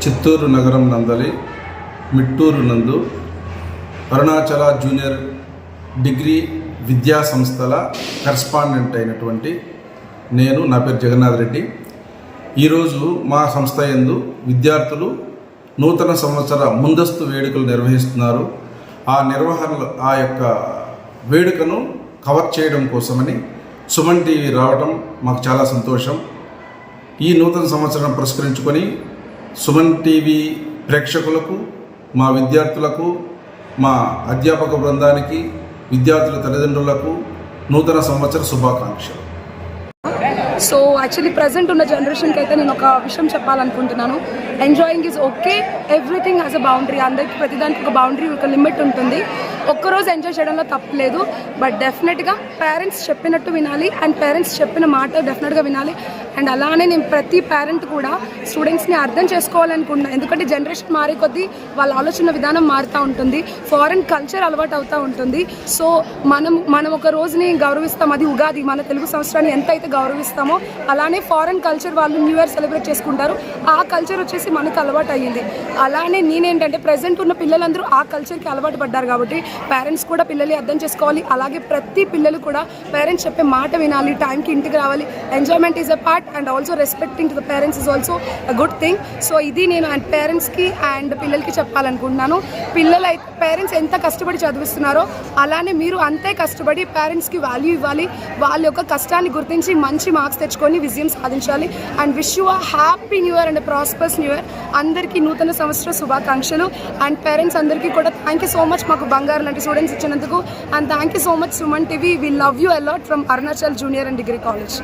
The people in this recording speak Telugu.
చిత్తూరు నగరం నందలి మిట్టూరు నందు అరుణాచల జూనియర్ డిగ్రీ విద్యా సంస్థల కరెస్పాండెంట్ అయినటువంటి నేను, నా పేరు జగన్నాథ్ రెడ్డి. ఈరోజు మా సంస్థ యందు విద్యార్థులు నూతన సంవత్సర ముందస్తు వేడుకలు నిర్వహిస్తున్నారు. ఆ యొక్క వేడుకను కవర్ చేయడం కోసమని సుమన్ టీవీ రావడం మాకు చాలా సంతోషం. ఈ నూతన సంవత్సరం పురస్కరించుకొని సుమన్ టీవీ ప్రేక్షకులకు, మా విద్యార్థులకు, మా అధ్యాపక బృందానికి, విద్యార్థుల తల్లిదండ్రులకు నూతన సంవత్సర శుభాకాంక్షలు. సో యాక్చువల్లీ ప్రజెంట్ ఉన్న జనరేషన్కి అయితే నేను ఒక విషయం చెప్పాలనుకుంటున్నాను. Enjoying is okay, everything has a boundary. అందరికీ ప్రతిదానికి ఒక బౌండరీ, ఒక లిమిట్ ఉంటుంది. ఒక్కరోజు ఎంజాయ్ చేయడంలో తప్పలేదు, బట్ డెఫినెట్గా పేరెంట్స్ చెప్పినట్టు వినాలి అండ్ పేరెంట్స్ చెప్పిన మాట డెఫినెట్గా వినాలి. అండ్ అలానే నేను ప్రతి పేరెంట్ కూడా స్టూడెంట్స్ని అర్థం చేసుకోవాలనుకుంటున్నాను. ఎందుకంటే జనరేషన్ మారే కొద్దీ వాళ్ళ ఆలోచన విధానం మారుతూ ఉంటుంది, ఫారెన్ కల్చర్ అలవాటు అవుతూ ఉంటుంది. సో మనం ఒక రోజుని గౌరవిస్తాం, అది ఉగాది. మన తెలుగు సంవత్సరాన్ని ఎంత అయితే గౌరవిస్తామో అలానే ఫారెన్ కల్చర్ వాళ్ళు న్యూ ఇయర్ సెలబ్రేట్ చేసుకుంటారు. ఆ కల్చర్ వచ్చేసి మనకు అలవాటు అయ్యింది. అలానే నేనేంటంటే ప్రజెంట్ ఉన్న పిల్లలందరూ ఆ కల్చర్కి అలవాటు పడ్డారు కాబట్టి పేరెంట్స్ కూడా పిల్లల్ని అర్థం చేసుకోవాలి. అలాగే ప్రతి పిల్లలు కూడా పేరెంట్స్ చెప్పే మాట వినాలి, టైంకి ఇంటికి రావాలి. Enjoyment is a part and also respecting to the parents is also a good thing. So ఇది నేను అండ్ పేరెంట్స్కి అండ్ పిల్లలకి చెప్పాలనుకుంటున్నాను. పేరెంట్స్ ఎంత కష్టపడి చదివిస్తున్నారో అలానే మీరు అంతే కష్టపడి పేరెంట్స్కి వాల్యూ ఇవ్వాలి. వాళ్ళ యొక్క కష్టాన్ని గుర్తించి మంచి మార్క్స్ తెచ్చుకొని విజయం సాధించాలి. And wish you a happy new year and prosperous new year. అందరికీ నూతన సంవత్సర శుభాకాంక్షలు. అండ్ పేరెంట్స్ అందరికీ కూడా థ్యాంక్ యూ సో మచ్ మాకు బంగారు లాంటి స్టూడెంట్స్ ఇచ్చినందుకు. And thank you so much Suman TV. We love you a lot from Arunachal junior and degree college.